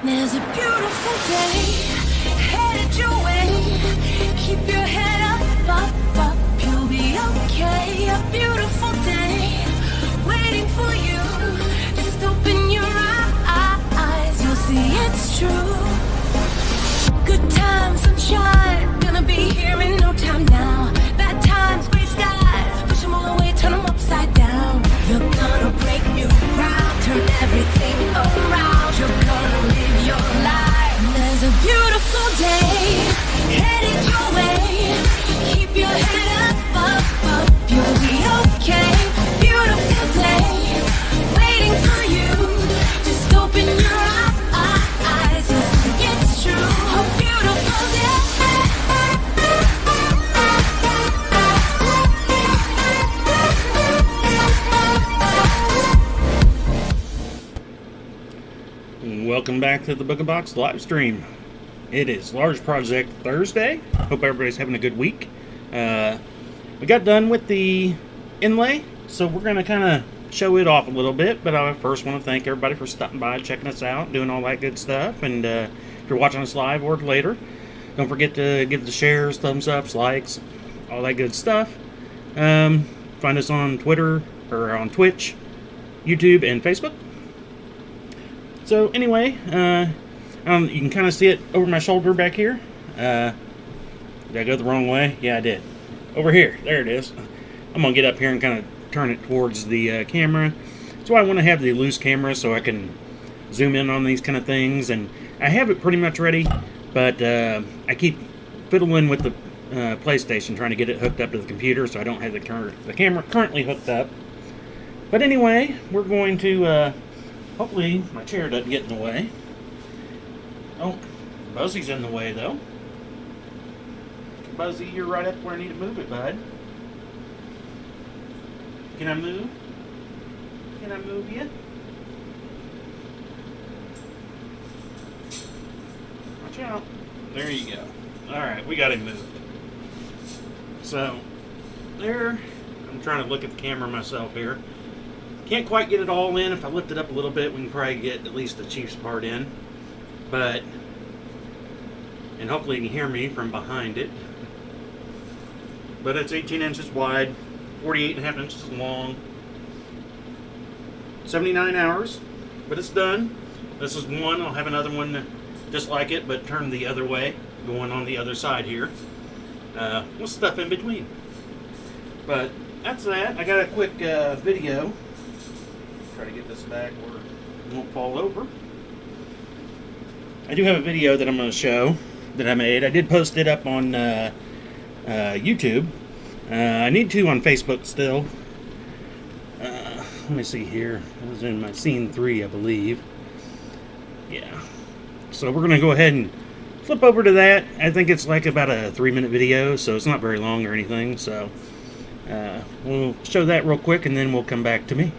There's a beautiful day headed your way. Keep your head up, you'll be okay. A beautiful day waiting for you. Just open your eyes, you'll see it's true. Good times, sunshine, gonna be here in no time now. Bad times, gray skies, push them all away, turn them upside down. You're gonna break new ground, turn everything around. You're gonna live your life. There's a beautiful day headed your way. Keep your head up, you'll be okay. Beautiful day waiting for you. Just open your eyes, you'll see it's true. A beautiful day. Welcome back to the Booga Box live stream. It is Large Project Thursday. Hope everybody's having a good week. We got done with the inlay, so we're going to kind of show it off a little bit. But I first want to thank everybody for stopping by, checking us out, doing all that good stuff. And if you're watching us live or later, don't forget to give the shares, thumbs ups, likes, all that good stuff. Find us on Twitter or on Twitch, YouTube, and Facebook. So anyway, you can kind of see it over my shoulder back here. Did I go the wrong way? Yeah, I did. Over here. There it is. I'm going to get up here and kind of turn it towards the camera. That's why I want to have the loose camera so I can zoom in on these kind of things. And I have it pretty much ready, but I keep fiddling with the PlayStation, trying to get it hooked up to the computer, so I don't have the camera currently hooked up. But anyway, we're going to... hopefully my chair doesn't get in the way. Oh, Buzzy's in the way though. Buzzy, you're right up where I need to move it, bud. Can I move? Can I move you? Watch out. There you go. Alright, we got him moved. So, there. I'm trying to look at the camera myself here. Can't quite get it all in. If I lift it up a little bit, we can probably get at least the Chiefs part in. But, and hopefully you can hear me from behind it. But it's 18 inches wide, 48.5 inches long, 79 hours, but it's done. This is one. I'll have another one just like it, but turned the other way, going on the other side here. With stuff in between. But that's that. I got a quick video. Try to get this back where it won't fall over. I do have a video that I'm going to show that I made. I did post it up on YouTube. I need to on Facebook still. Let me see here. It was in my scene 3, I believe. Yeah. So we're going to go ahead and flip over to that. I think it's like about a 3-minute video, so it's not very long or anything. So we'll show that real quick, and then we'll come back to me.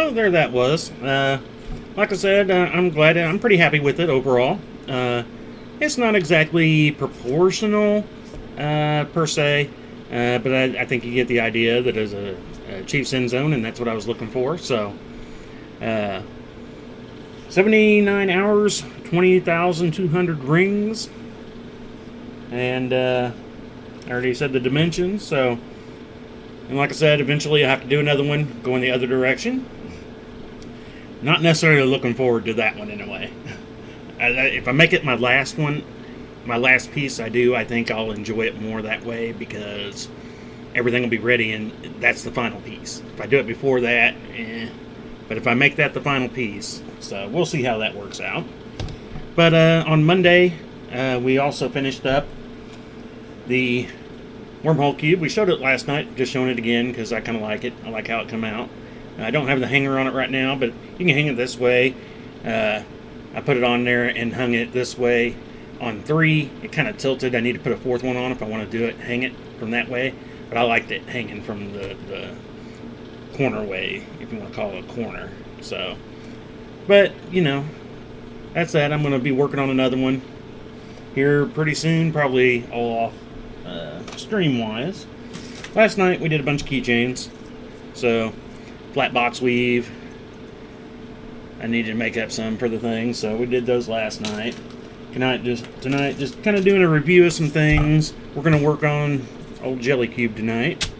So there that was. Like I said, I'm pretty happy with it overall. It's not exactly proportional per se, but I think you get the idea that it's a Chiefs end zone, and that's what I was looking for. So 79 hours, 20,200 rings, and I already said the dimensions. So, and like I said, eventually I have to do another one going the other direction. Not necessarily looking forward to that one in a way. If I make it my last one, my last piece I think I'll enjoy it more that way, because everything will be ready and that's the final piece. If I do it before that, But if I make that the final piece, so we'll see how that works out. But on Monday, we also finished up the wormhole cube. We showed it last night, just showing it again because I kind of like it. I like how it come out. I don't have the hanger on it right now, but you can hang it this way. I put it on there and hung it this way on 3. It kind of tilted. I need to put a 4th one on if I want to do it, hang it from that way. But I liked it hanging from the corner way, if you want to call it a corner. So, but, you know, that's that. I'm going to be working on another one here pretty soon, probably all off stream-wise. Last night we did a bunch of keychains. So, flat box weave. I needed to make up some for the thing, so we did those last night. Tonight, just kind of doing a review of some things. We're going to work on old jelly cube tonight.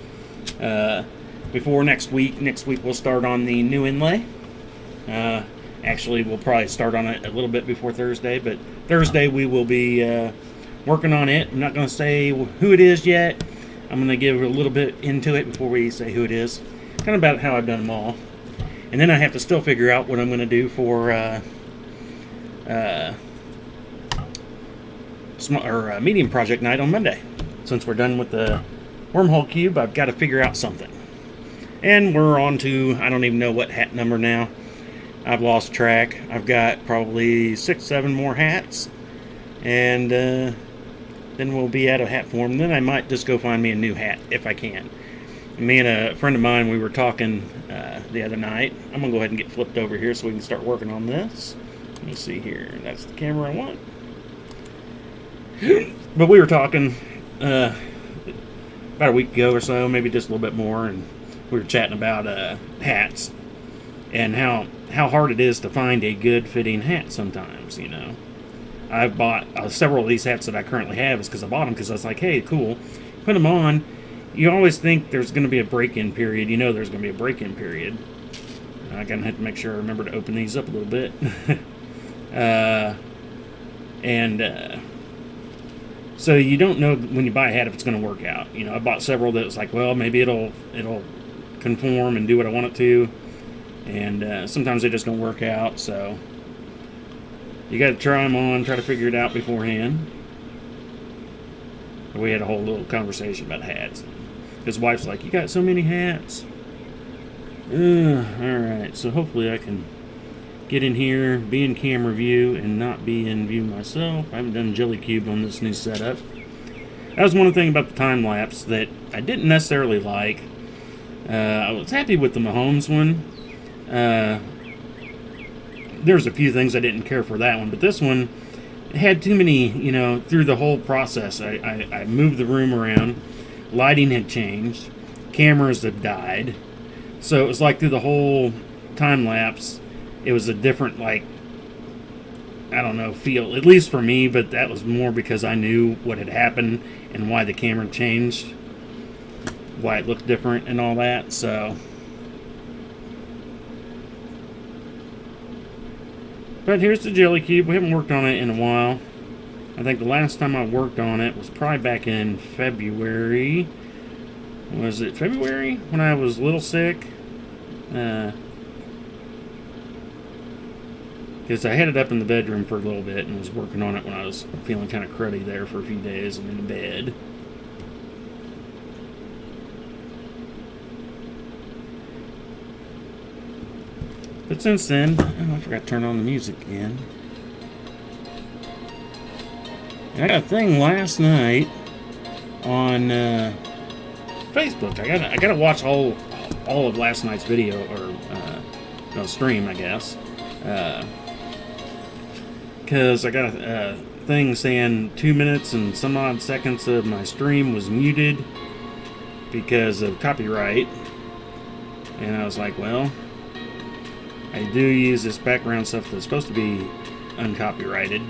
Before next week we'll start on the new inlay. Actually, we'll probably start on it a little bit before Thursday, but Thursday we will be working on it. I'm not going to say who it is yet. I'm going to give a little bit into it before we say who it is. Kind of about how I've done them all. And then I have to still figure out what I'm going to do for medium project night on Monday. Since we're done with the wormhole cube, I've got to figure out something. And we're on to, I don't even know what hat number now. I've lost track. I've got probably 6-7 more hats. And then we'll be out of hat form. Then I might just go find me a new hat if I can. Me and a friend of mine, we were talking the other night. I'm going to go ahead and get flipped over here so we can start working on this. Let me see here. That's the camera I want. But we were talking about a week ago or so, maybe just a little bit more, and we were chatting about hats and how hard it is to find a good fitting hat sometimes, you know. I've bought several of these hats that I currently have is because I bought them because I was like, hey, cool. Put them on. You always think there's going to be a break-in period. You know there's going to be a break-in period. I'm going to have to make sure I remember to open these up a little bit. So you don't know when you buy a hat if it's going to work out. You know, I bought several that was like, well, maybe it'll conform and do what I want it to. And sometimes they just don't work out. So you got to try them on, try to figure it out beforehand. We had a whole little conversation about hats. His wife's like, you got so many hats. Alright, so hopefully I can get in here, be in camera view, and not be in view myself. I haven't done jelly cube on this new setup. That was one thing about the time lapse that I didn't necessarily like. I was happy with the Mahomes one. There's a few things I didn't care for that one, but this one had too many, you know, through the whole process. I moved the room around. Lighting had changed. Cameras had died. So it was like through the whole time lapse, it was a different, like, I don't know, feel. At least for me, but that was more because I knew what had happened and why the camera changed. Why it looked different and all that, so. But here's the jelly cube. We haven't worked on it in a while. I think the last time I worked on it was probably back in February. Was it February? When I was a little sick? Because I had it up in the bedroom for a little bit and was working on it when I was feeling kind of cruddy there for a few days and in bed. But since then, oh, I forgot to turn on the music again. I got a thing last night on Facebook. I gotta watch all of last night's video or no, stream, I guess. Because I got a thing saying 2 minutes and some odd seconds of my stream was muted because of copyright. And I was like, well, I do use this background stuff that's supposed to be uncopyrighted,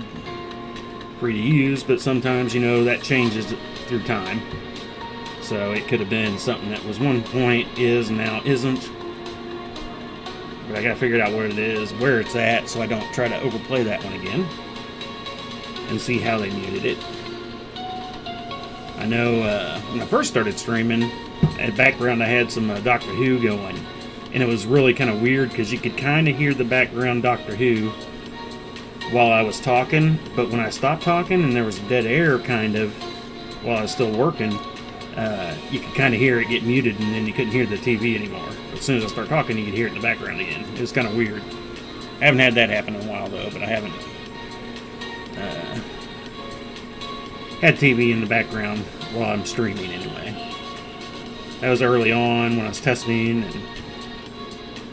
free to use, but sometimes, you know, that changes through time. So it could have been something that was one point is, now isn't. But I gotta figure out where it is, where it's at, so I don't try to overplay that one again. And see how they muted it. I know when I first started streaming, at background I had some Doctor Who going. And it was really kind of weird because you could kind of hear the background Doctor Who while I was talking. But when I stopped talking and there was dead air kind of while I was still working, you could kind of hear it get muted, and then you couldn't hear the TV anymore. As soon as I start talking, you could hear it in the background again. It was kind of weird. I haven't had that happen in a while, though, but I haven't had TV in the background while I'm streaming anyway. That was early on when I was testing and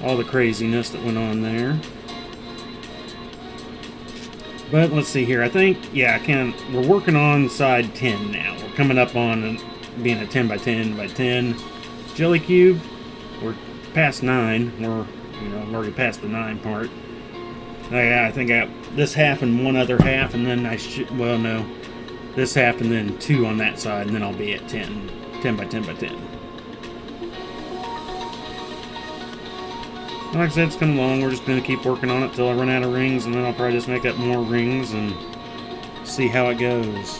all the craziness that went on there. But let's see here. I think, yeah, we're working on side 10 now. We're coming up on being a 10 by 10 by 10 jelly cube. We're past 9. I'm already past the 9 part. I think I got this half and one other half, and then this half and then 2 on that side, and then I'll be at 10 by 10 by 10. Like I said, it's coming along. We're just going to keep working on it till I run out of rings, and then I'll probably just make up more rings and see how it goes.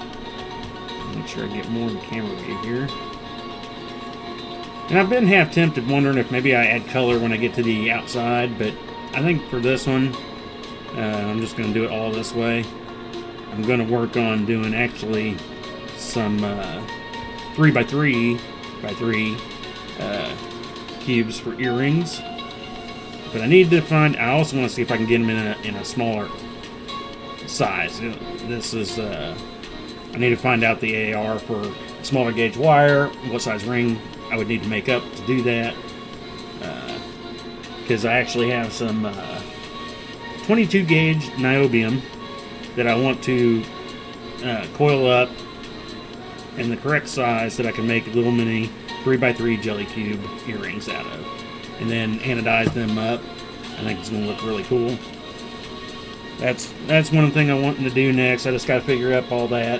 Make sure I get more in the camera view here. And I've been half tempted, wondering if maybe I add color when I get to the outside, but I think for this one, I'm just going to do it all this way. I'm going to work on doing actually some 3 by 3 by 3 cubes for earrings. But I also want to see if I can get them in a smaller size. This is, I need to find out the AR for smaller gauge wire, what size ring I would need to make up to do that. Because I actually have some 22 gauge niobium that I want to coil up in the correct size that I can make little mini 3x3 jelly cube earrings out of. And then anodize them up. I think it's going to look really cool. That's one thing I'm wanting to do next. I just got to figure up all that.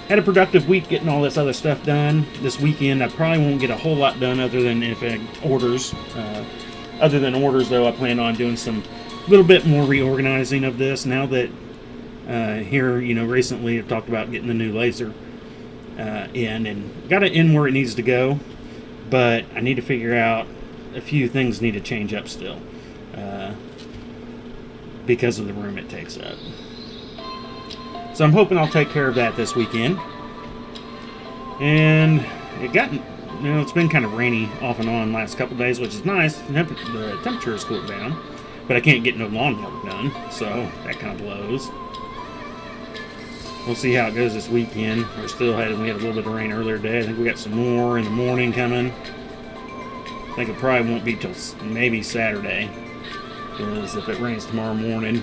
Had a productive week getting all this other stuff done. This weekend I probably won't get a whole lot done other than if I orders. Other than orders, though, I plan on doing some little bit more reorganizing of this now that here, recently I've talked about getting the new laser in and got it in where it needs to go. But I need to figure out a few things need to change up still because of the room it takes up. So I'm hoping I'll take care of that this weekend. And it's been kind of rainy off and on last couple days, which is nice. The temperature has cooled down, but I can't get no lawn work done, so that kind of blows. We'll see how it goes this weekend. We had a little bit of rain earlier today. I think we got some more in the morning coming. I think it probably won't be till maybe Saturday, because if it rains tomorrow morning,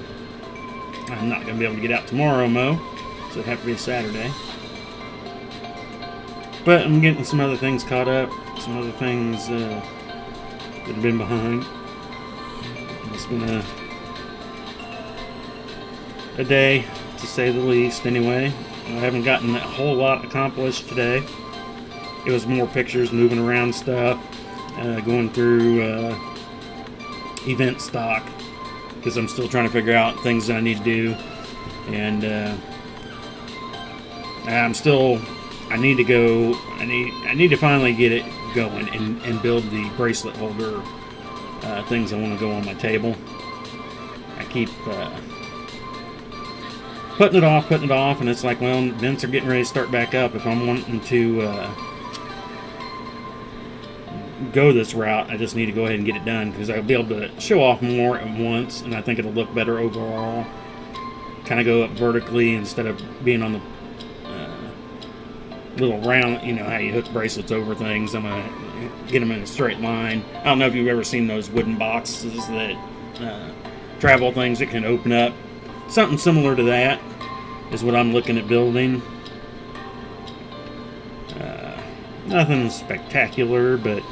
I'm not going to be able to get out tomorrow, so it'd have to be Saturday. But I'm getting some other things caught up, some other things that have been behind. It's been a day, to say the least, anyway. I haven't gotten a whole lot accomplished today. It was more pictures, moving around stuff, going through event stock, because I'm still trying to figure out things that I need to do, and I need to finally get it going and build the bracelet holder things I want to go on my table. I keep putting it off, and it's like, well, events are getting ready to start back up. If I'm wanting to go this route, I just need to go ahead and get it done, because I'll be able to show off more at once, and I think it'll look better overall. Kind of go up vertically instead of being on the little round, how you hook bracelets over things. I'm going to get them in a straight line. I don't know if you've ever seen those wooden boxes that travel things that can open up. Something similar to that is what I'm looking at building. Nothing spectacular, but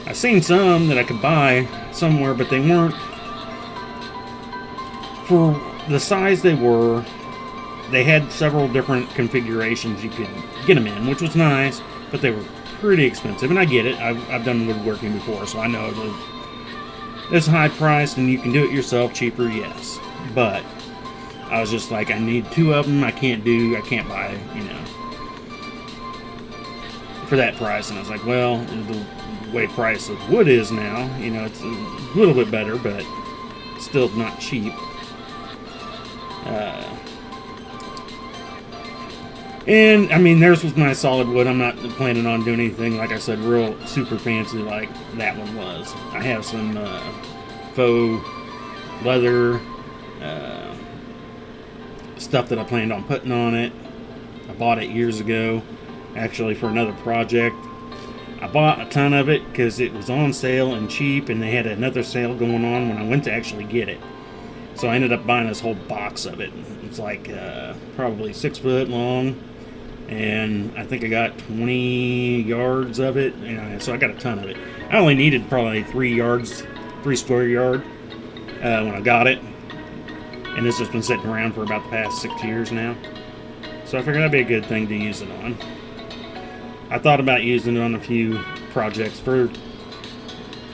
I've seen some that I could buy somewhere, but they weren't, for the size they were. They had several different configurations you could get them in, which was nice, but they were pretty expensive, and I get it. I've done woodworking before, so I know that it's high priced and you can do it yourself cheaper, yes. But I was just like, I need 2 of them. I can't buy, for that price. And I was like, well, the way price of wood is now, it's a little bit better, but still not cheap. And I mean, theirs was my solid wood. I'm not planning on doing anything, like I said, real super fancy like that one was. I have some faux leather stuff that I planned on putting on it. I bought it years ago, actually, for another project. I bought a ton of it because it was on sale and cheap, and they had another sale going on when I went to actually get it. So I ended up buying this whole box of it. It's like probably 6 foot long, and I think I got 20 yards of it. So I got a ton of it. I only needed probably 3 square yard when I got it, and this has been sitting around for about the past 6 years now. So I figured that'd be a good thing to use it on. I thought about using it on a few projects for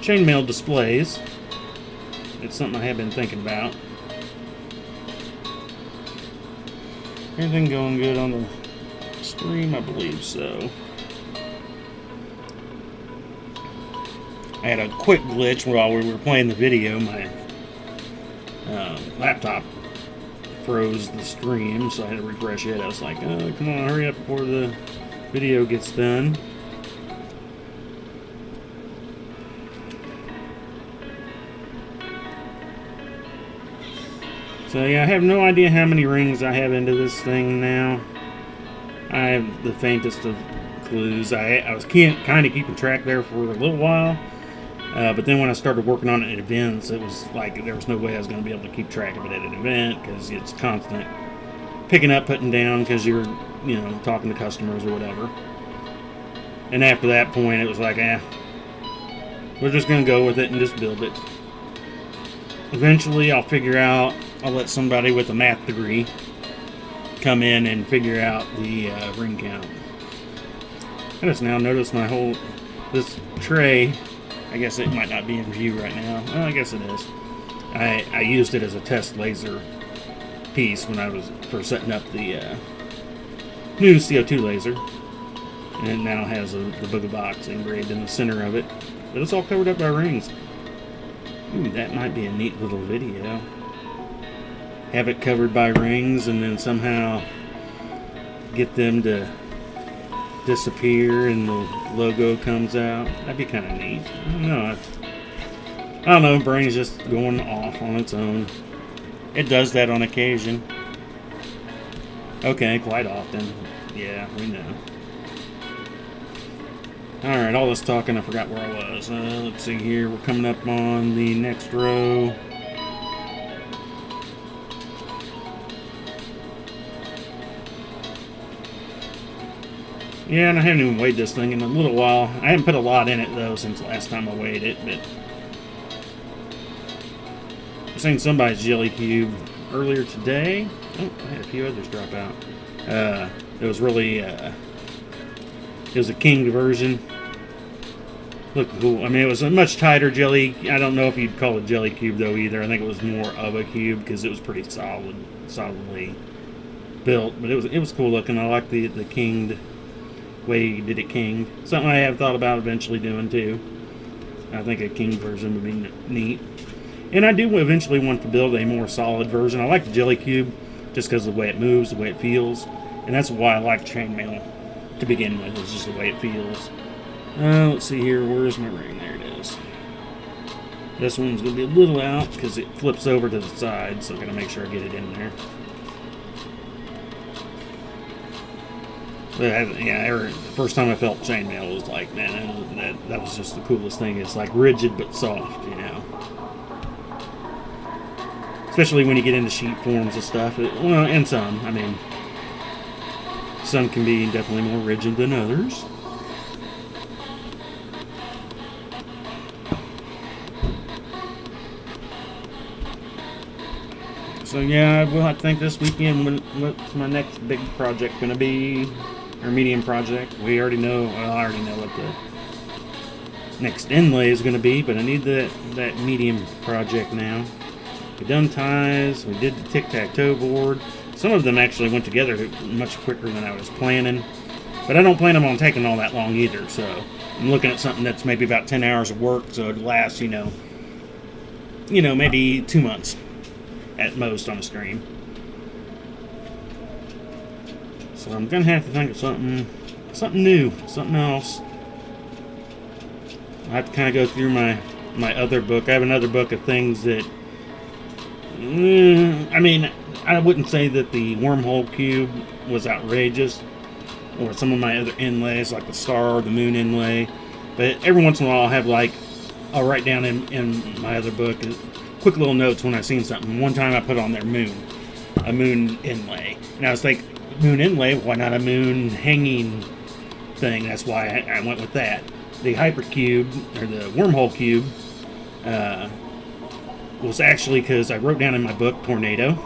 chainmail displays. It's something I have been thinking about. Everything going good on the stream? I believe so. I had a quick glitch while we were playing the video. My laptop froze the stream, so I had to refresh it. I was like, oh, come on, hurry up before the video gets done. So yeah, I have no idea how many rings I have into this thing now. I have the faintest of clues. I was kind of keeping track there for a little while, but then when I started working on it at events, it was like there was no way I was going to be able to keep track of it at an event because it's constant picking up, putting down because you're, talking to customers or whatever. And after that point, it was like, we're just going to go with it and just build it. Eventually, I'll let somebody with a math degree come in and figure out the ring count. I just now noticed this tray, I guess it might not be in view right now. Well, I guess it is. I used it as a test laser piece when I was first setting up the new CO2 laser. And it now has the Booga box engraved in the center of it. But it's all covered up by rings. Ooh, that might be a neat little video. Have it covered by rings and then somehow get them to disappear and the logo comes out. That'd be kind of neat. I don't know, brain's just going off on its own. It does that on occasion. Okay, quite often. Yeah, we know. Alright, all this talking, I forgot where I was. Let's see here, we're coming up on the next row. Yeah, and I haven't even weighed this thing in a little while. I haven't put a lot in it, though, since the last time I weighed it, but I've seen somebody's jelly cube earlier today. Oh, I had a few others drop out. It was really, it was a king version. Looked cool. I mean, it was a much tighter jelly. I don't know if you'd call it jelly cube, though, either. I think it was more of a cube, because it was pretty solidly built. But it was cool looking. I like the kinged way he did it kinged. Something I have thought about eventually doing, too. I think a king version would be neat. And I do eventually want to build a more solid version. I like the jelly cube just because of the way it moves, the way it feels. And that's why I like chainmail to begin with, is just the way it feels. Let's see here. Where's my ring? There it is. This one's going to be a little out because it flips over to the side, so I'm going to make sure I get it in there. But the first time I felt chainmail was like, man, that was just the coolest thing. It's like rigid but soft, you know. Especially when you get into sheet forms and stuff. Well, and some. I mean, some can be definitely more rigid than others. So yeah, well, I think this weekend, what's my next big project going to be, or medium project? We already know. Well, I already know what the next inlay is going to be, but I need that medium project now. We done ties. We did the tic-tac-toe board. Some of them actually went together much quicker than I was planning, but I don't plan them on taking all that long either. So I'm looking at something that's maybe about 10 hours of work, so it lasts, maybe 2 months. At most on a stream. So I'm gonna have to think of something new, something else. I have to kind of go through my other book. I have another book of things that, I mean, I wouldn't say that the wormhole cube was outrageous, or some of my other inlays like the star or the moon inlay. But every once in a while I'll write down in my other book quick little notes when I've seen something. One time I put on there a moon inlay. And I was like, moon inlay, why not a moon hanging thing? That's why I went with that. The hypercube, or the wormhole cube, was actually because I wrote down in my book, tornado.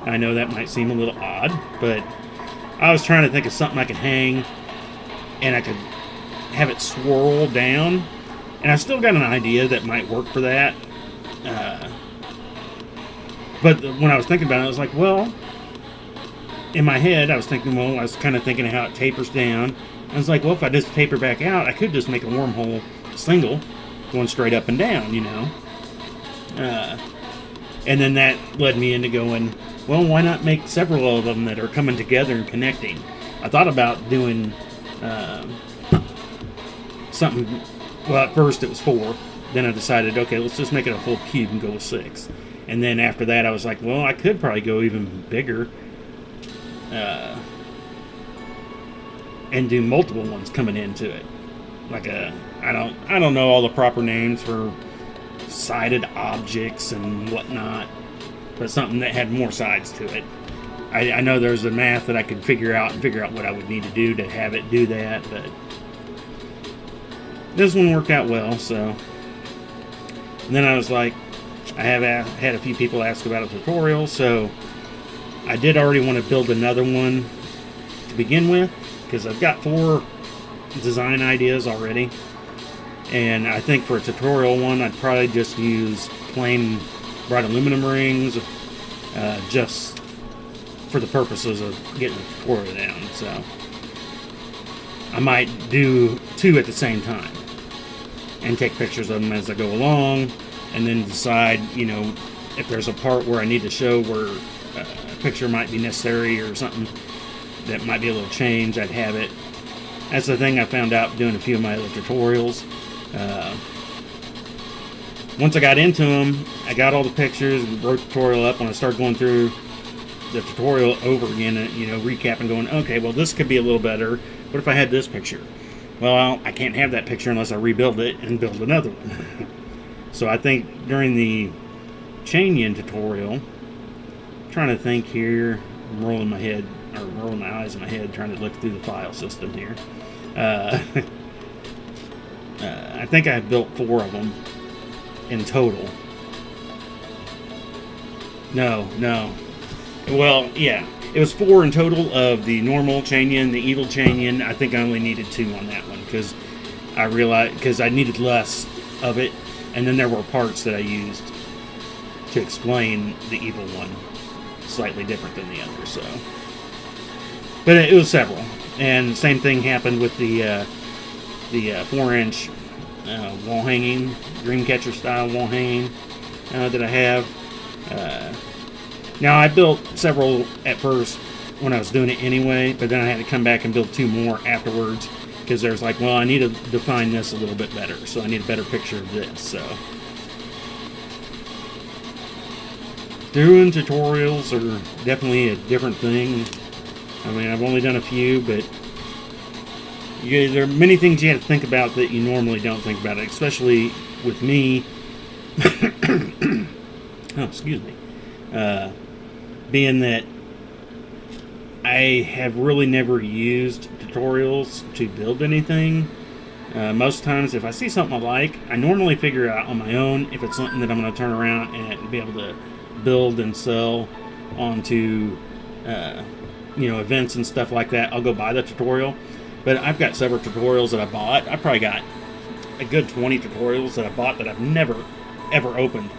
I know that might seem a little odd, but I was trying to think of something I could hang, and I could have it swirl down. And I still got an idea that might work for that. But when I was thinking about it, I was like, well, in my head, I was kind of thinking how it tapers down. I was like, well, if I just taper back out, I could just make a wormhole single going straight up and down, And then that led me into going, well, why not make several of them that are coming together and connecting? I thought about doing something. Well, at first it was 4. Then I decided, okay, let's just make it a full cube and go with 6. And then after that, I was like, well, I could probably go even bigger and do multiple ones coming into it. Like I don't know all the proper names for sided objects and whatnot, but something that had more sides to it. I know there's a math that I could figure out what I would need to do to have it do that, but this one worked out well. So, and then I was like, I have had a few people ask about a tutorial, so I did already want to build another one to begin with, because I've got 4 design ideas already, and I think for a tutorial one I'd probably just use plain bright aluminum rings, just for the purposes of getting the tutorial down. So I might do 2 at the same time and take pictures of them as I go along, and then decide, if there's a part where I need to show where a picture might be necessary or something that might be a little change, I'd have it. That's the thing I found out doing a few of my other tutorials. Once I got into them, I got all the pictures, wrote the tutorial up. When I started going through the tutorial over again, recapping, going, okay, well, this could be a little better. What if I had this picture? Well, I can't have that picture unless I rebuild it and build another one. So I think during the chain yin tutorial, I'm trying to think here, I'm rolling my eyes in my head, trying to look through the file system here. I think I built 4 of them in total. No. Well, yeah. It was 4 in total of the normal chain yin, the evil chain yin. I think I only needed 2 on that one, because I realized, because I needed less of it, and then there were parts that I used to explain the evil one slightly different than the other. So, but it was several, and same thing happened with the 4-inch wall hanging, dreamcatcher style wall hanging that I have. Now, I built several at first when I was doing it anyway, but then I had to come back and build 2 more afterwards, because there's like, well, I need to define this a little bit better, so I need a better picture of this. So doing tutorials are definitely a different thing I mean, I've only done a few, but there are many things you have to think about that you normally don't think about, especially with me. Oh, excuse me. Being that I have really never used tutorials to build anything. Most times, if I see something I like, I normally figure out on my own if it's something that I'm going to turn around and be able to build and sell onto events and stuff like that. I'll go buy the tutorial. But I've got several tutorials that I bought. I probably got a good 20 tutorials that I bought that I've never, ever opened.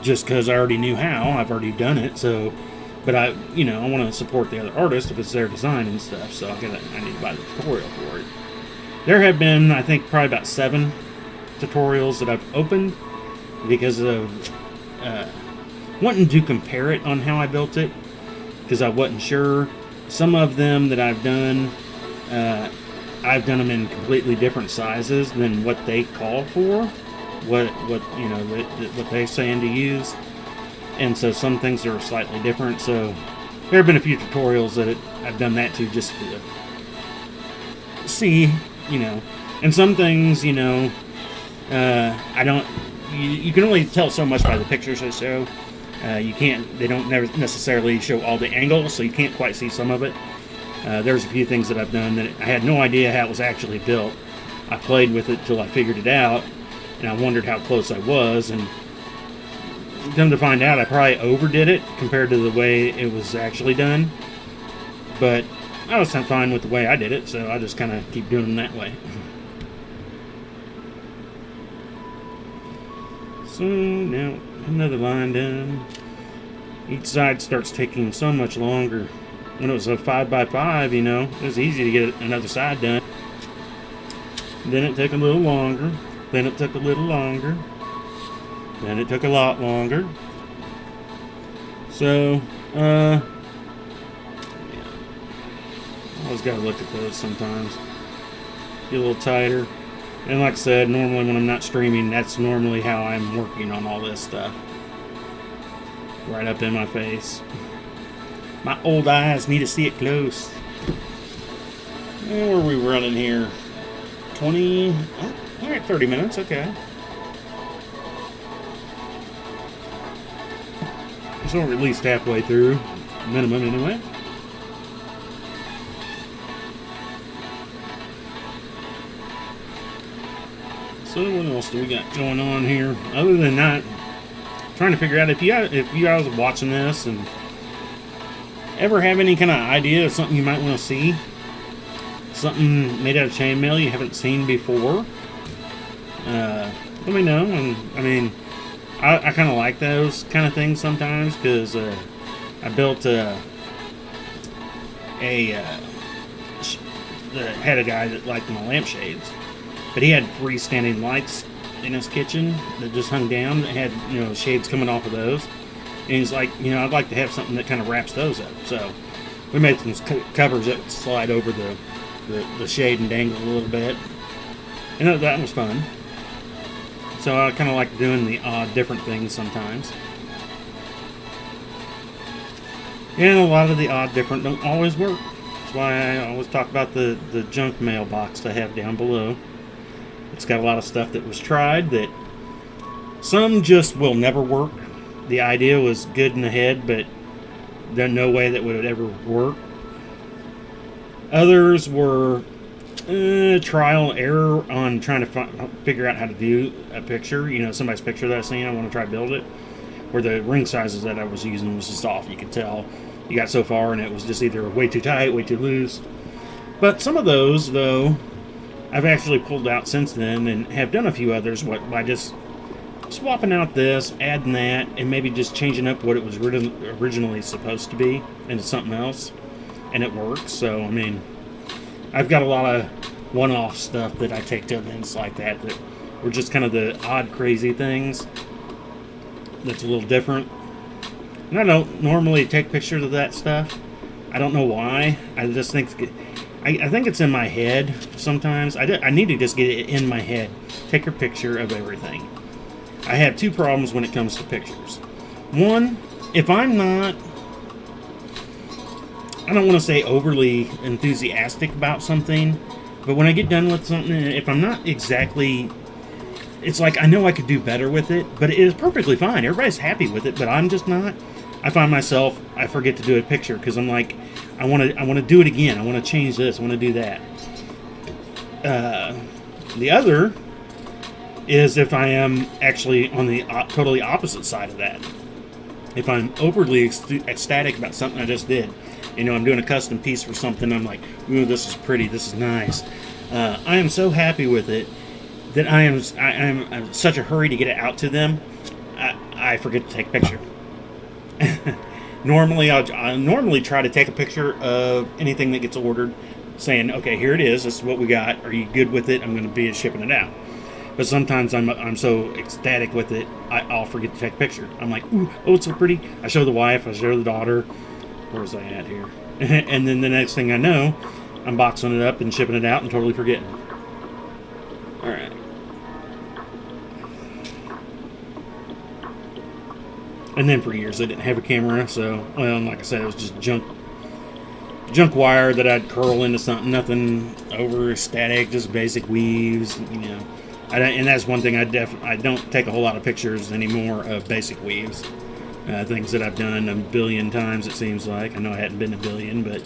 Just because I already knew how. I've already done it. So, but I want to support the other artist if it's their design and stuff. So I need to buy the tutorial for it. There have been, I think, probably about 7 tutorials that I've opened because of wanting to compare it on how I built it, because I wasn't sure. Some of them that I've done them in completely different sizes than what they call for, what they're saying to use, and so some things are slightly different. So there have been a few tutorials that I've done that too, just to see, and some things, I don't. You can only tell so much by the pictures they show. They don't never necessarily show all the angles, so you can't quite see some of it. There's a few things that I've done that I had no idea how it was actually built. I played with it till I figured it out, and I wondered how close I was, and come to find out I probably overdid it compared to the way it was actually done. But I was fine with the way I did it, so I just kind of keep doing them that way. So now another line done. Each side starts taking so much longer. When it was a 5x5, it was easy to get another side done. Then it took a little longer. Then it took a little longer. Then it took a lot longer. So, yeah. Always gotta look at those sometimes. Get a little tighter. And like I said, normally when I'm not streaming, that's normally how I'm working on all this stuff. Right up in my face. My old eyes need to see it close. Where are we running here? 20... Oh, all right, 30 minutes, okay. So we're at least halfway through. Minimum, anyway. So what else do we got going on here? Other than that, trying to figure out if you guys are watching this and ever have any kind of idea of something you might want to see, something made out of chainmail you haven't seen before, let me know. And I mean, I kind of like those kind of things sometimes, because I built had a guy that liked my lampshades, but he had freestanding lights in his kitchen that just hung down that had shades coming off of those, and he's like, I'd like to have something that kind of wraps those up. So we made some covers that would slide over the shade and dangle a little bit, and that was fun. So I kind of like doing the odd different things sometimes, and a lot of the odd different don't always work. That's why I always talk about the junk mail box I have down below. It's got a lot of stuff that was tried that some just will never work. The idea was good in the head, but there's no way that would ever work. Others were trial and error on trying to figure out how to do a picture. Somebody's picture that I've seen, I want to try to build it. Where the ring sizes that I was using was just off. You could tell you got so far and it was just either way too tight, way too loose. But some of those, though, I've actually pulled out since then, and have done a few others by just swapping out this, adding that, and maybe just changing up what it was originally supposed to be into something else, and it works. So, I mean, I've got a lot of one-off stuff that I take to events like that were just kind of the odd, crazy things that's a little different. And I don't normally take pictures of that stuff. I don't know why. I just think I think it's in my head sometimes. I need to just get it in my head. Take a picture of everything. I have two problems when it comes to pictures. One, if I'm not I don't want to say overly enthusiastic about something, but when I get done with something, if I'm not exactly, it's like I know I could do better with it, but it is perfectly fine. Everybody's happy with it, but I'm just not. I find myself, I forget to do a picture because I'm like, I want to do it again. I want to change this. I want to do that. The other is if I am actually on the totally opposite side of that. If I'm overly ecstatic about something I just did, I'm doing a custom piece for something, I'm like, ooh, this is pretty, this is nice. I am so happy with it that I am in such a hurry to get it out to them, I forget to take a picture. Normally, I normally try to take a picture of anything that gets ordered, saying, okay, here it is, this is what we got, are you good with it? I'm going to be shipping it out. But sometimes I'm so ecstatic with it, I'll forget to take a picture. I'm like, ooh, oh, it's so pretty. I show the wife, I show the daughter. Where's I at here? And then the next thing I know, I'm boxing it up and shipping it out and totally forgetting. All right. And then for years I didn't have a camera, so, well, like I said, it was just junk wire that I'd curl into something, nothing over static, just basic weaves, and that's one thing I don't take a whole lot of pictures anymore of basic weaves. Things that I've done a billion times, it seems like. I know I hadn't been a billion, but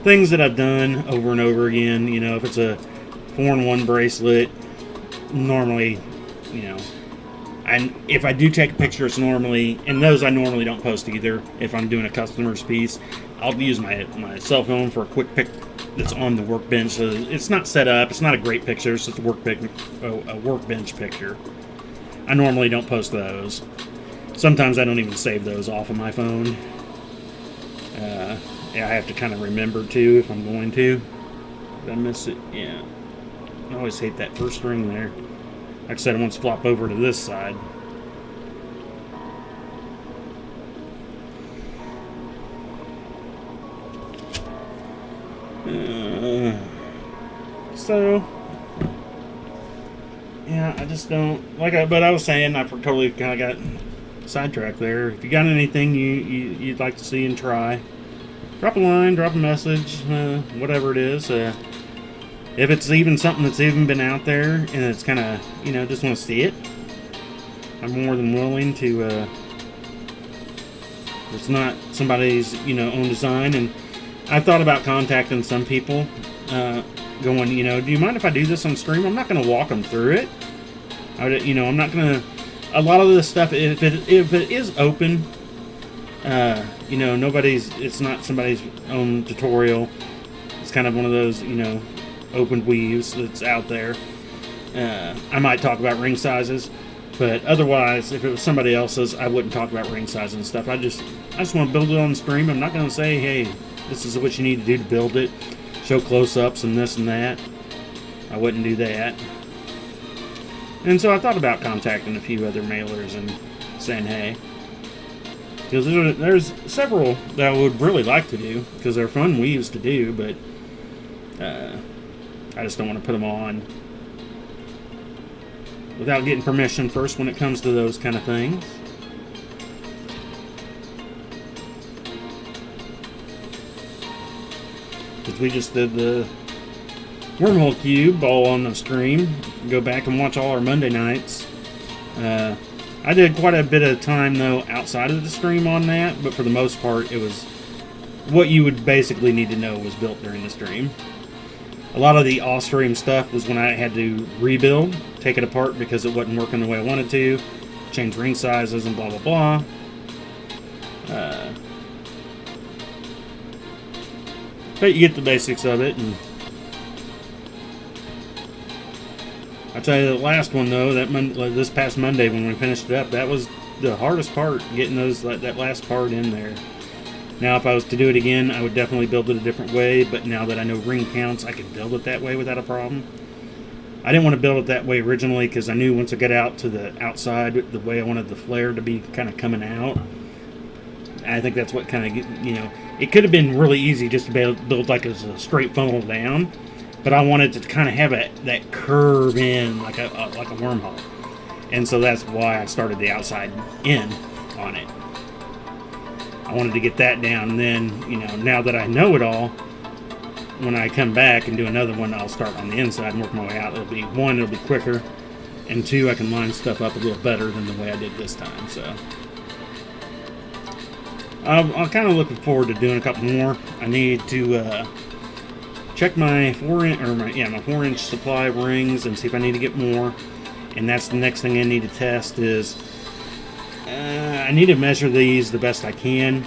things that I've done over and over again. If it's a 4-in-1 bracelet, normally, and if I do take a picture, it's normally, and those I normally don't post either. If I'm doing a customer's piece, I'll use my cell phone for a quick pic that's on the workbench. So it's not set up. It's not a great picture. It's just a workbench picture. I normally don't post those. Sometimes I don't even save those off of my phone. I have to kind of remember to if I'm going to. Did I miss it? Yeah. I always hate that first ring there. Like I said, I want to flop over to this side. So, yeah, I just don't but I was saying, I totally kind of got sidetracked there. If you got anything you'd like to see and try, drop a line, drop a message, whatever it is. If it's even something that's even been out there and it's kind of, just want to see it, I'm more than willing to, it's not somebody's, own design. And I've thought about contacting some people, going, do you mind if I do this on stream? I'm not going to walk them through it. I'm not going to, a lot of this stuff, if it is open, it's not somebody's own tutorial. It's kind of one of those, open weaves that's out there. I might talk about ring sizes, but otherwise, if it was somebody else's, I wouldn't talk about ring sizes and stuff. I just want to build it on the stream. I'm not going to say, hey, this is what you need to do to build it, show close-ups and this and that. I wouldn't do that. And so I thought about contacting a few other mailers and saying, hey, because there's several that I would really like to do, because they're fun weaves to do, but I just don't want to put them on without getting permission first when it comes to those kind of things. Because we just did the wormhole cube all on the stream. Go back and watch all our Monday nights. I did quite a bit of time though outside of the stream on that, but for the most part it was what you would basically need to know was built during the stream. A lot of the off-stream stuff was when I had to rebuild, take it apart because it wasn't working the way I wanted to, change ring sizes and blah blah blah. But you get the basics of it. And I tell you, the last one though, this past Monday when we finished it up, that was the hardest part, getting that last part in there. Now, if I was to do it again, I would definitely build it a different way, but now that I know ring counts, I could build it that way without a problem. I didn't want to build it that way originally because I knew once I got out to the outside, the way I wanted the flare to be kind of coming out. I think that's what kind of, it could have been really easy just to build like as a straight funnel down, but I wanted to kind of have that curve in like a wormhole. And so that's why I started the outside in on it. I wanted to get that down, and then, you know, now that I know it all, when I come back and do another one, I'll start on the inside and work my way out. It'll be, one, it'll be quicker, and two, I can line stuff up a little better than the way I did this time. So I'm kind of looking forward to doing a couple more. I need to check my 4-inch supply of rings and see if I need to get more. And that's the next thing I need to test is I need to measure these the best I can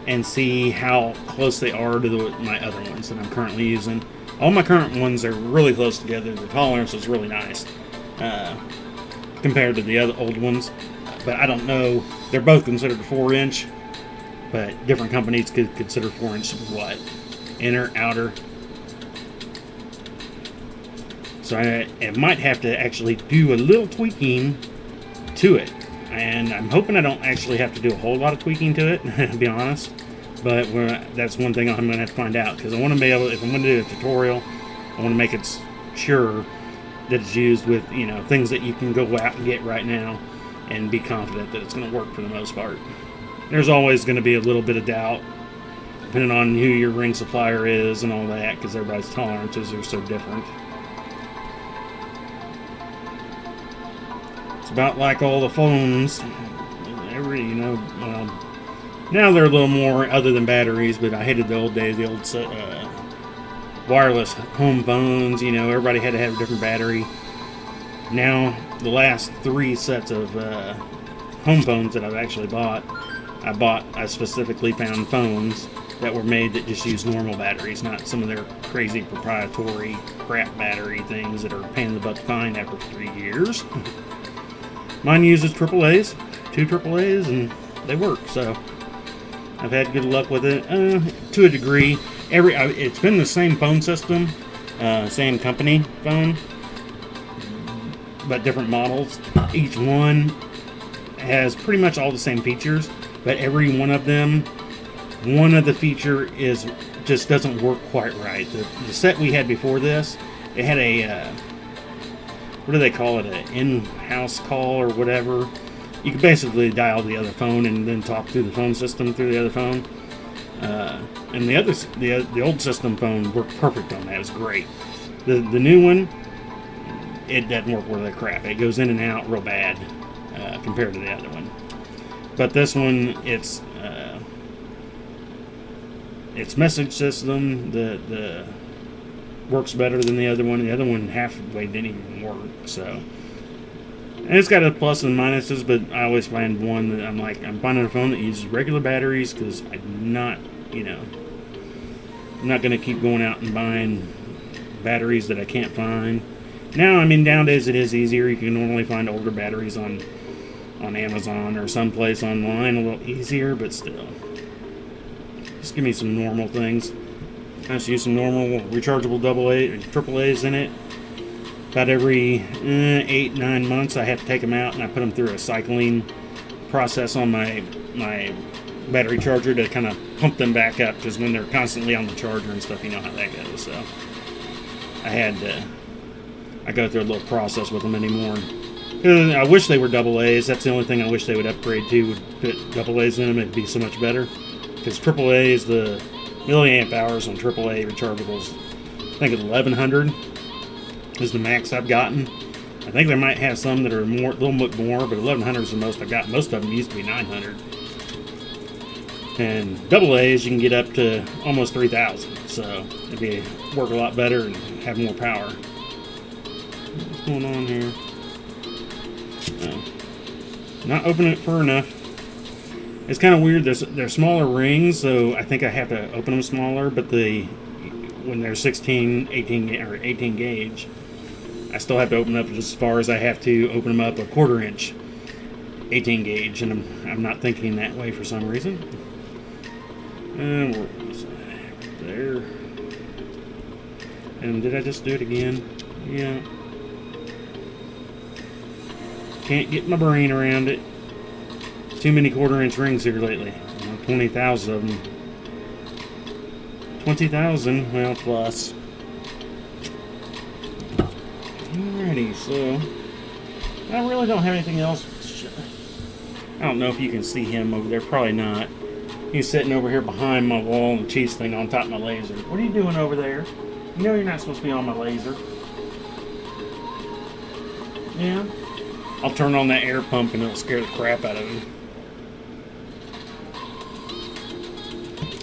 and see how close they are to my other ones that I'm currently using. All my current ones are really close together. The tolerance is really nice compared to the other old ones. But I don't know. They're both considered 4-inch, but different companies could consider 4-inch what? Inner, outer. So I might have to actually do a little tweaking to it. And I'm hoping I don't actually have to do a whole lot of tweaking to it, to be honest. But that's one thing I'm going to have to find out. Because I want to be able, if I'm going to do a tutorial, I want to make it sure that it's used with, you know, things that you can go out and get right now and be confident that it's going to work for the most part. There's always going to be a little bit of doubt, depending on who your ring supplier is and all that, because everybody's tolerances are so different. It's about like all the phones. Now they're a little more other than batteries, but I hated the old days, the old wireless home phones. You know, everybody had to have a different battery. Now, the last 3 sets of home phones that I've actually bought, I specifically found phones that were made that just use normal batteries, not some of their crazy proprietary crap battery things that are a pain in the butt to find after 3 years. Mine uses AAAs, 2 AAAs, and they work, so I've had good luck with it to a degree. It's been the same phone system, same company phone, but different models. Each one has pretty much all the same features, but every one of them, one of the feature just doesn't work quite right. The set we had before this, it had a what do they call it? An in-house call or whatever. You could basically dial the other phone and then talk through the phone system through the other phone. And the old system phone worked perfect on that. It was great. The new one, it doesn't work worth a crap. It goes in and out real bad compared to the other one. But this one, its message system, the works better than the other one. The other one halfway didn't even work. So, and it's got a plus and minuses, but I always find one that I'm finding a phone that uses regular batteries because I'm not going to keep going out and buying batteries that I can't find. Now, I mean, nowadays it is easier. You can normally find older batteries on Amazon or someplace online a little easier, but still. Just give me some normal things. I just use some normal rechargeable AAAs in it. About every 8-9 months I have to take them out and I put them through a cycling process on my battery charger to kind of pump them back up, because when they're constantly on the charger and stuff, you know how that goes. So I go through a little process with them anymore. I wish they were AA's. That's the only thing I wish they would upgrade to, would put AA's in them. It'd be so much better. Because AAA's, the milliamp hours on AAA rechargeables, I think it's 1100 is the max I've gotten. I think they might have some that are a little bit more, but 1100 is the most I've got. Most of them used to be 900. And AA's, you can get up to almost 3000. So it'd work a lot better and have more power. What's going on here? Not opening it far enough. It's kind of weird. They're smaller rings, so I think I have to open them smaller. But when they're 16, 18 gauge, I still have to open up just as far as I have to open them up a 1/4 inch 18 gauge, and I'm not thinking that way for some reason. And there. And did I just do it again? Yeah. Can't get my brain around it. Too many 1/4 inch rings here lately. 20,000 of them. 20,000, well, plus. Alrighty, so I really don't have anything else. I don't know if you can see him over there. Probably not. He's sitting over here behind my wall and cheese thing on top of my laser. What are you doing over there? You know you're not supposed to be on my laser. Yeah. I'll turn on that air pump and it'll scare the crap out of him.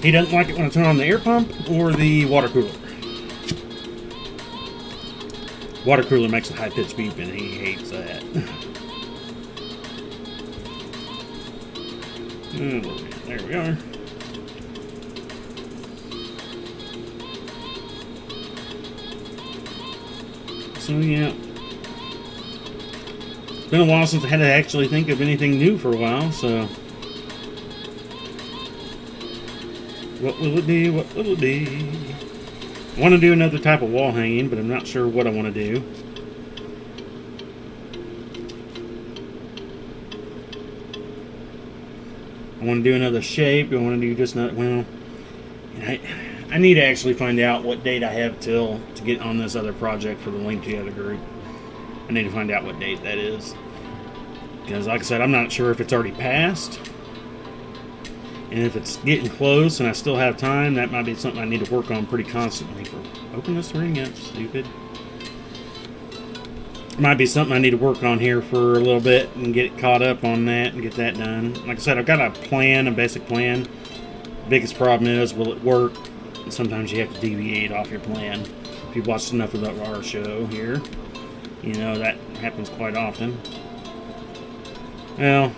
He doesn't like it when I turn on the air pump or the water cooler. Water cooler makes a high-pitched beep and he hates that. There we are. So yeah. It's been a while since I had to actually think of anything new for a while, so... What will it be? What will it be? I want to do another type of wall hanging, but I'm not sure what I want to do. I want to do another shape. I want to do just not, well, I need to actually find out what date I have till to get on this other project for the Link Together group. I need to find out what date that is. Because like I said, I'm not sure if it's already passed. And if it's getting close and I still have time, that might be something I need to work on pretty constantly. Open this ring up, stupid. It might be something I need to work on here for a little bit and get caught up on that and get that done. Like I said, I've got a plan, a basic plan. The biggest problem is, will it work? And sometimes you have to deviate off your plan. If you've watched enough of our show here, you know that happens quite often. Well,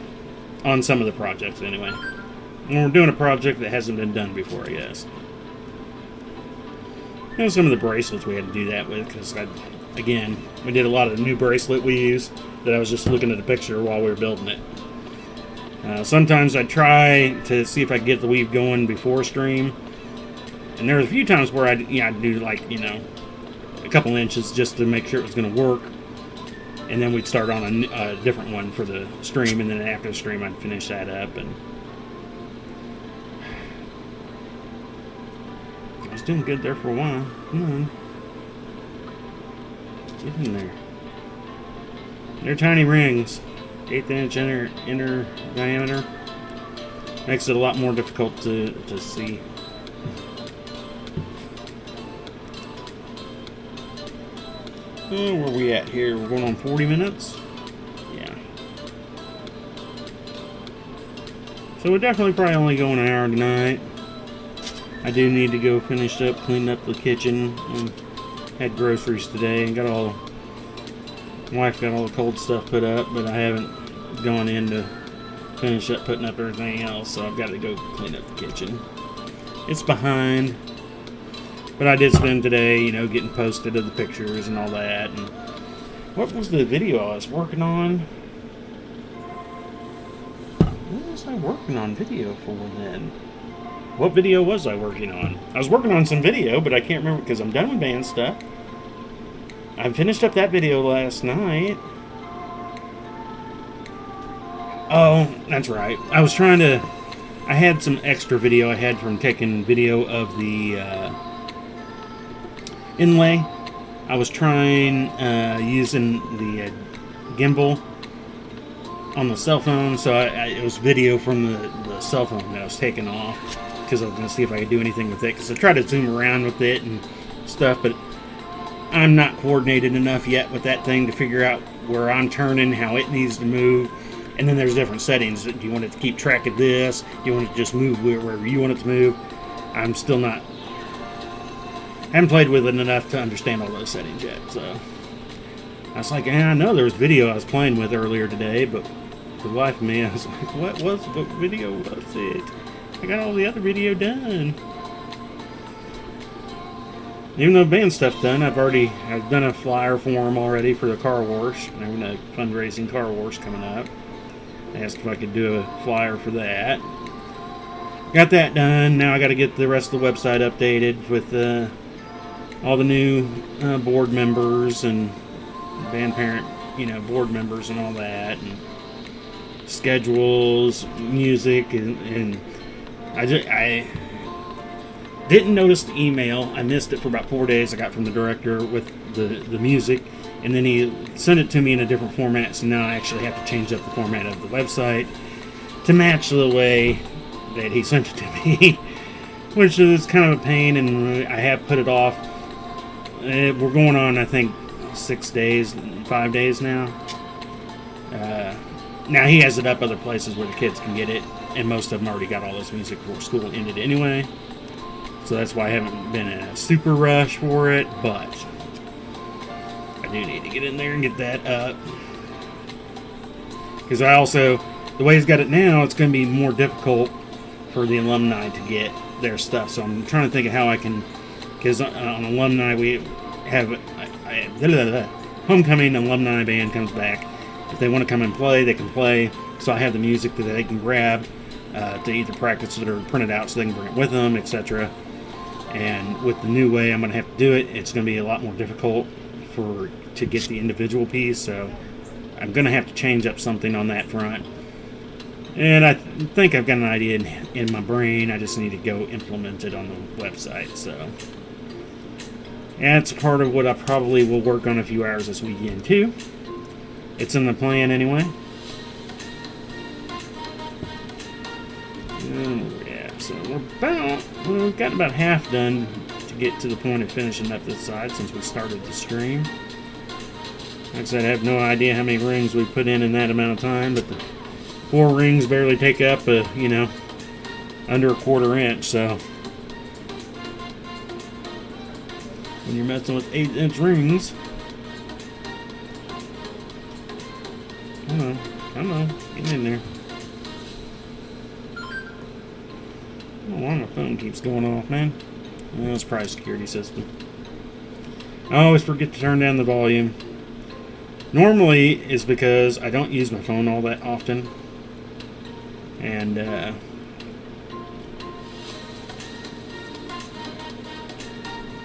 on some of the projects anyway. When we're doing a project that hasn't been done before, I guess. You know, some of the bracelets we had to do that with, because, again, we did a lot of the new bracelet we use that I was just looking at the picture while we were building it. Sometimes I try to see if I can get the weave going before stream. And there were a few times where I'd do, like, you know, a couple inches just to make sure it was going to work. And then we'd start on a different one for the stream, and then after the stream I'd finish that up. And I was doing good there for a while. Come on. Get in there. They're tiny rings. 1/8 inch inner diameter. Makes it a lot more difficult to see. Oh, where are we at here? We're going on 40 minutes? Yeah. So we're definitely probably only going an hour tonight. I do need to go finish up, clean up the kitchen. And had groceries today and got all... Wife got all the cold stuff put up, but I haven't gone in to finish up putting up everything else, so I've got to go clean up the kitchen. It's behind. But I did spend today, you know, getting posted of the pictures and all that. And what was the video I was working on? What was I working on video for then? What video was I working on? I was working on some video, but I can't remember because I'm done with band stuff. I finished up that video last night. Oh, that's right. I was trying to... I had some extra video I had from taking video of the... inlay. I was trying using the gimbal on the cell phone, so it was video from the cell phone that I was taking off because I was going to see if I could do anything with it, because I tried to zoom around with it and stuff, but I'm not coordinated enough yet with that thing to figure out where I'm turning, how it needs to move. And then there's different settings. Do you want it to keep track of this? Do you want it to just move wherever you want it to move? I'm still not... I haven't played with it enough to understand all those settings yet, so... I was like, I know there was video I was playing with earlier today, but for the life of me, I was like, what video was it? I got all the other video done. Even though band stuff's done, I've done a flyer for them already for the car wash. They're having a fundraising car wash coming up. I asked if I could do a flyer for that. Got that done. Now I got to get the rest of the website updated with all the new board members and band parent, board members and all that, and schedules, music, and I didn't notice the email. I missed it for about 4 days. I got from the director with the music, and then he sent it to me in a different format, so now I actually have to change up the format of the website to match the way that he sent it to me, which is kind of a pain, and I have put it off. We're going on, I think, 5 days now. Now he has it up other places where the kids can get it, and most of them already got all this music before school ended anyway. So that's why I haven't been in a super rush for it, but I do need to get in there and get that up. Because the way he's got it now, it's going to be more difficult for the alumni to get their stuff. So I'm trying to think of how I can, because on alumni we have homecoming alumni band comes back. If they want to come and play, they can play. So I have the music that they can grab to either practice it or print it out so they can bring it with them, etc. And with the new way I'm going to have to do it, it's going to be a lot more difficult to get the individual piece. So I'm going to have to change up something on that front. And I think I've got an idea in my brain. I just need to go implement it on the website. So that's part of what I probably will work on a few hours this weekend too. It's in the plan anyway. So we've got about half done to get to the point of finishing up this side since we started the stream. Like I said, I have no idea how many rings we put in that amount of time, but the 4 rings barely take up under a 1/4 inch. So when you're messing with 8-inch rings, come on, get in there. I don't know why my phone keeps going off, man. Well, it's probably a security system. I always forget to turn down the volume. Normally, it's because I don't use my phone all that often. And,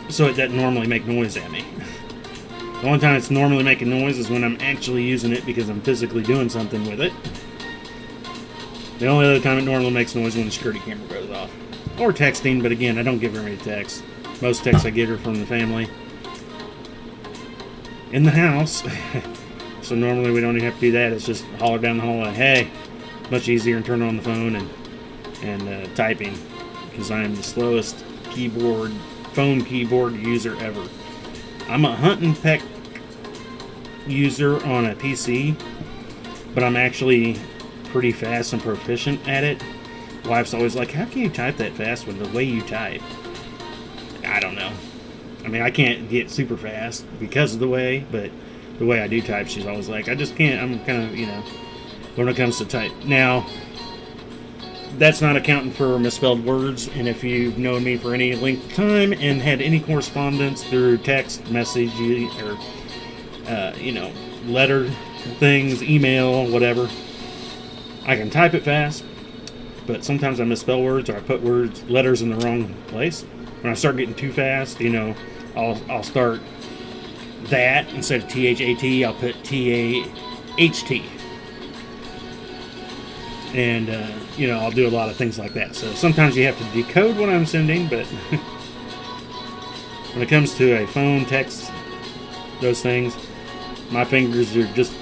so it doesn't normally make noise at me. The only time it's normally making noise is when I'm actually using it because I'm physically doing something with it. The only other time it normally makes noise is when the security camera goes off. Or texting, but again, I don't give very many texts. Most texts I get are from the family. In the house. So normally we don't even have to do that. It's just holler down the hallway, hey. Much easier and turn on the phone and typing. Because I am the slowest phone keyboard user ever. I'm a hunt and peck user on a PC, but I'm actually pretty fast and proficient at it. Wife's always like, how can you type that fast with the way you type? I don't know. I mean, I can't get super fast because of the way, but the way I do type, she's always like, I just can't. I'm kind of, when it comes to type. Now, that's not accounting for misspelled words, and if you've known me for any length of time and had any correspondence through text, message, or, letter things, email, whatever, I can type it fast, but sometimes I misspell words or I put letters in the wrong place. When I start getting too fast, I'll start that instead of THAT, I'll put TAHT. And, I'll do a lot of things like that. So sometimes you have to decode what I'm sending, but when it comes to a phone, text, those things, my fingers are just,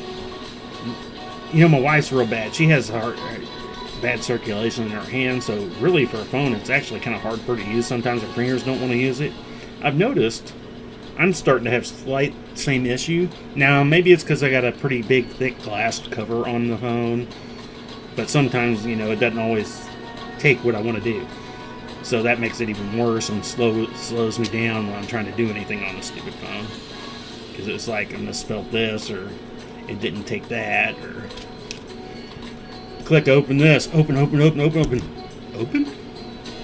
my wife's real bad. She has bad circulation in her hand, so really for a phone, it's actually kind of hard for her to use. Sometimes her fingers don't want to use it. I've noticed I'm starting to have slight same issue. Now, maybe it's because I got a pretty big, thick glass cover on the phone, but sometimes, it doesn't always take what I want to do. So that makes it even worse and slows me down when I'm trying to do anything on the stupid phone. Because it's like I misspelled this, or it didn't take that, or click open this, open.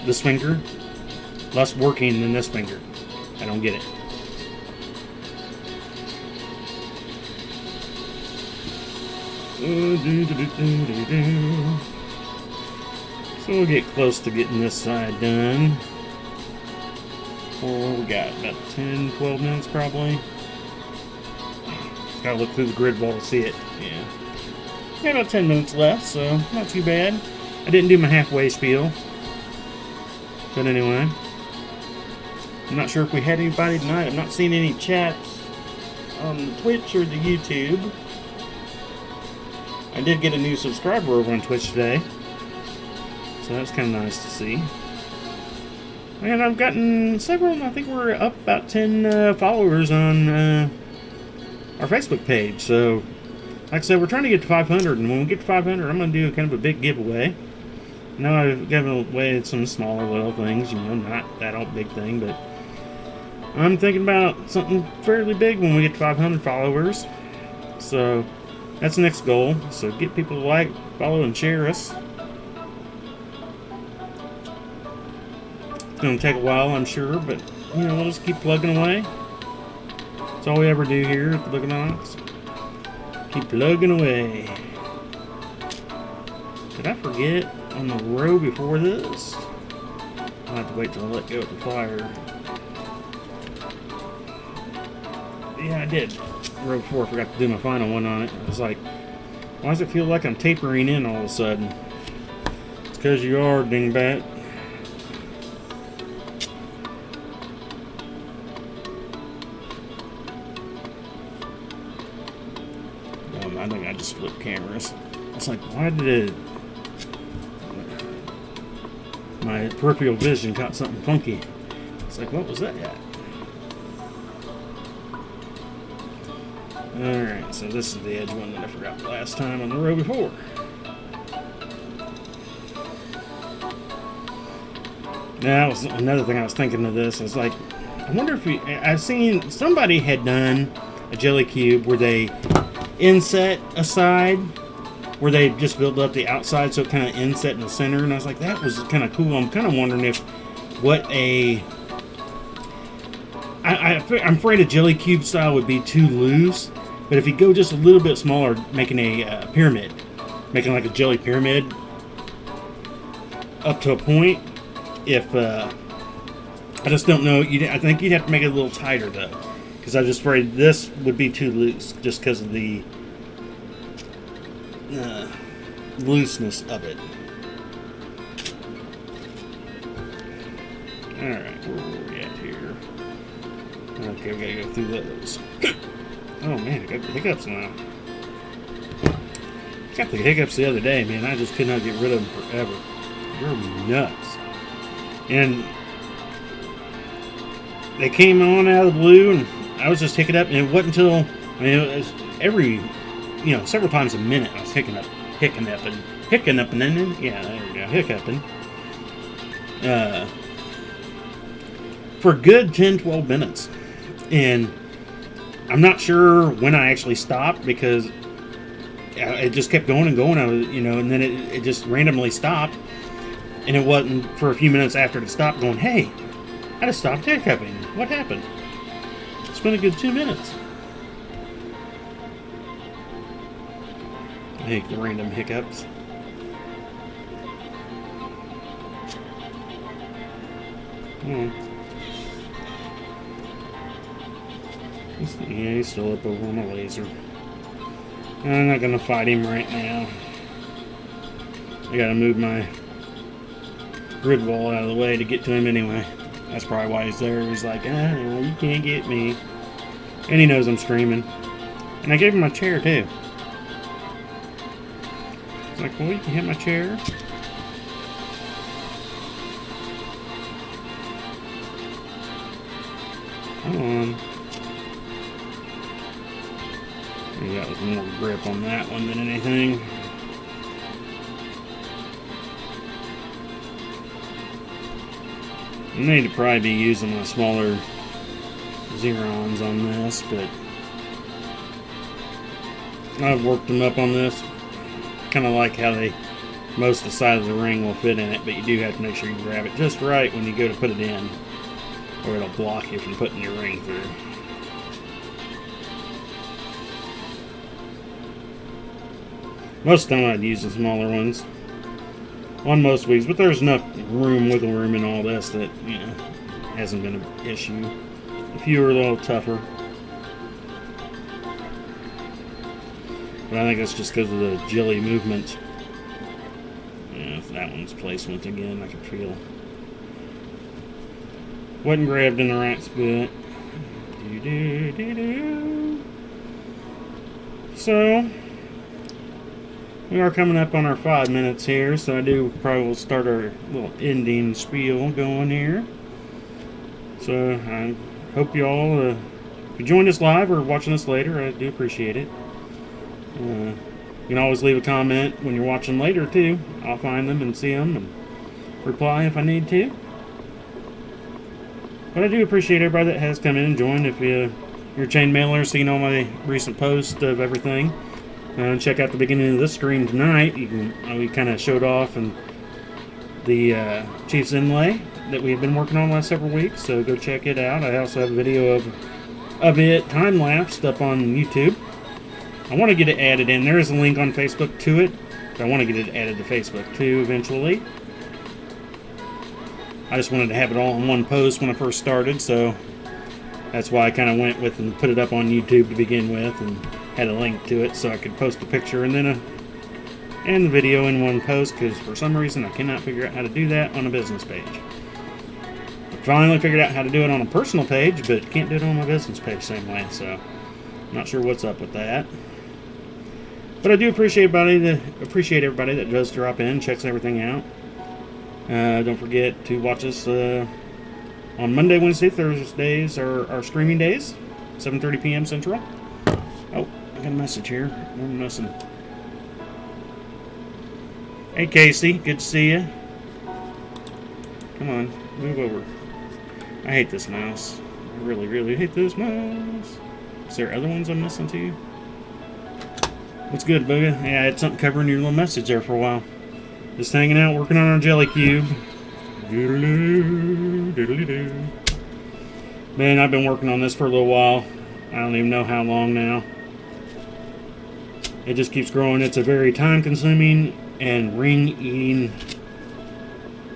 This finger, less working than this finger. I don't get it. So we'll get close to getting this side done. We got about 10, 12 minutes probably. Gotta look through the grid wall to see it. Yeah. Got about 10 minutes left, so not too bad. I didn't do my halfway spiel. But anyway. I'm not sure if we had anybody tonight. I'm not seeing any chats on Twitch or the YouTube. I did get a new subscriber over on Twitch today. So that's kind of nice to see. And I've gotten several, I think we're up about 10 followers on our Facebook page. So, like I said, we're trying to get to 500. And when we get to 500, I'm going to do kind of a big giveaway. Now I've given away some smaller little things, you know, not that all big thing, but I'm thinking about something fairly big when we get to 500 followers. So that's the next goal. So get people to like, follow, and share us. It's going to take a while, I'm sure, but you know, we'll just keep plugging away. That's all we ever do here at the Booga Box. Keep plugging away. Did I forget on the row before this? I'll have to wait till I let go of the plier. Yeah, I did. Row before, I forgot to do my final one on it. I was like, why does it feel like I'm tapering in all of a sudden? It's because you are, dingbat. I think I just flipped cameras. It's like, why did my peripheral vision caught something funky? It's like, what was that at? Alright, so this is the edge one that I forgot last time on the row before. Now, that was another thing I was thinking of this. I was like, I wonder if I've seen somebody had done a jelly cube where they inset a side, where they just build up the outside so it kind of inset in the center, and I was like, that was kind of cool. I'm kind of wondering if I'm afraid a jelly cube style would be too loose, but if you go just a little bit smaller, making a pyramid, making like a jelly pyramid up to a point, if I just don't know, I think you'd have to make it a little tighter though, because I'm just afraid this would be too loose just because of the looseness of it. Alright, where are we at here? Okay, we gotta go through those. Oh man, I got the hiccups now. Got the hiccups the other day, man. I just could not get rid of them forever. You're nuts. And they came on out of the blue, and I was just hicking up, and it wasn't until, I mean, it was several times a minute I was hiccuping, and then, yeah, there we go, hiccuping. For a good 10-12 minutes. And I'm not sure when I actually stopped, because it just kept going and going. I was, and then it just randomly stopped. And it wasn't for a few minutes after it stopped going, hey, I just stopped hiccuping. What happened? It's been a good 2 minutes. I hate the random hiccups. He's still up over on the laser. I'm not gonna fight him right now. I gotta move my grid wall out of the way to get to him anyway. That's probably why he's there. He's like, you can't get me. And he knows I'm streaming. And I gave him my chair too. It's like, well, you can hit my chair. Come on. Maybe that was more grip on that one than anything. I need to probably be using my smaller Xerons on this, but I've worked them up on this. Kind of like how most of the side of the ring will fit in it, but you do have to make sure you grab it just right when you go to put it in, or it'll block you from putting your ring through. Most of the time I'd use the smaller ones on most weeks, but there's enough wiggle room in all this that, hasn't been an issue. A few are a little tougher. But I think that's just because of the jelly movement. Yeah, that one's placement again, I can feel. Wasn't grabbed in the right spot. So, We are coming up on our 5 minutes here, so I do probably will start our little ending spiel going here. So I hope you all, if you joined us live or watching us later, I do appreciate it. You can always leave a comment when you're watching later too. I'll find them and see them and reply if I need to. But I do appreciate everybody that has come in and joined. If you're a chain mailer, seen all my recent posts of everything, check out the beginning of this stream tonight. You can we kind of showed off and the Chiefs inlay that we've been working on the last several weeks. So go check it out. I also have a video of it time lapsed up on YouTube. I want to get it added in. There is a link on Facebook to it. But I want to get it added to Facebook too eventually. I just wanted to have it all in one post when I first started, so that's why I kind of went with and put it up on YouTube to begin with, and had a link to it so I could post a picture and then and the video in one post, because for some reason I cannot figure out how to do that on a business page. I finally figured out how to do it on a personal page, but can't do it on my business page same way, so I'm not sure what's up with that. But I do appreciate everybody that does drop in, checks everything out. Don't forget to watch us on Monday, Wednesday, Thursdays are our streaming days, 7:30 p.m. Central. Oh, I got a message here. I'm missing. Hey, Casey. Good to see you. Come on, move over. I hate this mouse. I really, really hate this mouse. Is there other ones I'm missing too? What's good, Booga? Yeah, I had something covering your little message there for a while. Just hanging out, working on our jelly cube. Doodle-doo, doodle-doo. Man, I've been working on this for a little while. I don't even know how long now. It just keeps growing. It's a very time-consuming and ring-eating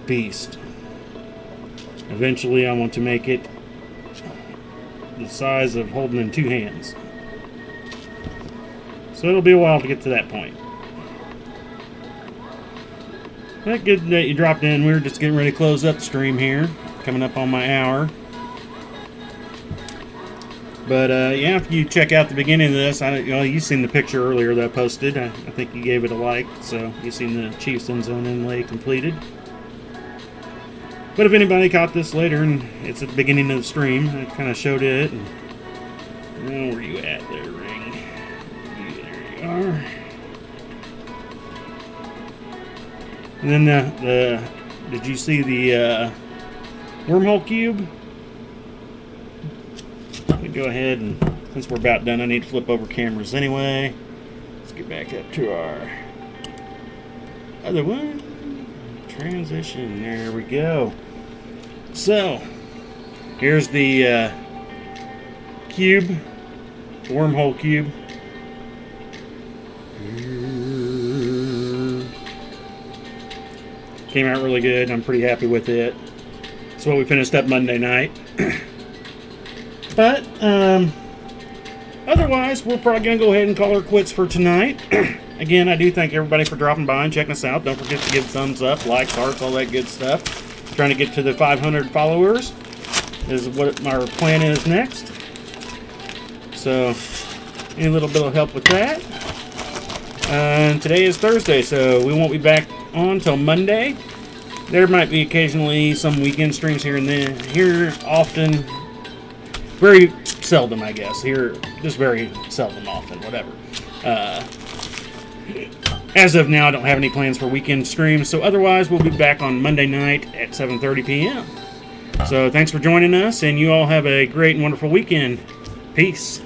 beast. Eventually, I want to make it the size of holding in 2 hands. So it'll be a while to get to that point. But good that you dropped in. We're just getting ready to close up the stream here. Coming up on my hour. But yeah, if you check out the beginning of this, you've seen the picture earlier that I posted. I think you gave it a like, so you've seen the Chiefs end zone inlay completed. But if anybody caught this later, and it's at the beginning of the stream, I kind of showed it. And, oh, where you at there, Ring? There you are. And then did you see the wormhole cube? Let me go ahead, and since we're about done, I need to flip over cameras anyway. Let's get back up to our other one. Transition, there we go. So, here's the cube, wormhole cube. Came out really good. I'm pretty happy with it. That's what we finished up Monday night. But otherwise, we're probably going to go ahead and call her quits for tonight. Again, I do thank everybody for dropping by and checking us out. Don't forget to give thumbs up, likes, hearts, all that good stuff. Trying to get to the 500 followers is what our plan is next. So, any little bit of help with that. And today is Thursday, so we won't be back on till Monday. There might be occasionally some weekend streams here and there. Here often, very seldom, I guess. Here, just very seldom, often, whatever. As of now, I don't have any plans for weekend streams, so otherwise we'll be back on Monday night at 7:30 p.m. So thanks for joining us, and you all have a great and wonderful weekend. Peace.